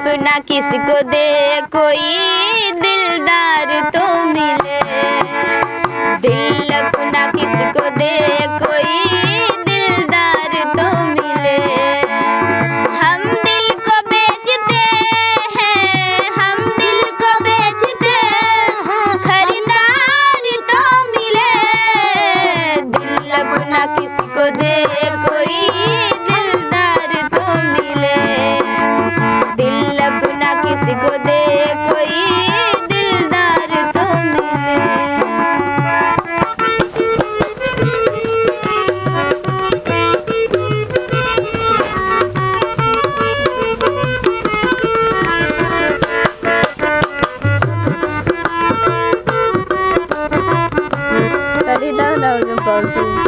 अपना किसको दे कोई दिलदार तो मिले। दिल अपना किसको दे कोई दिलदार तो मिले। हम दिल को बेचते हैं, हम दिल को बेचते हैं, खरीदार तो मिले। दिल अपना किसको दे कोई दिलदार तो मिले। दिल अपना किसको दे कोई दिलदार तो मिले। Tadi dah jumpa sih.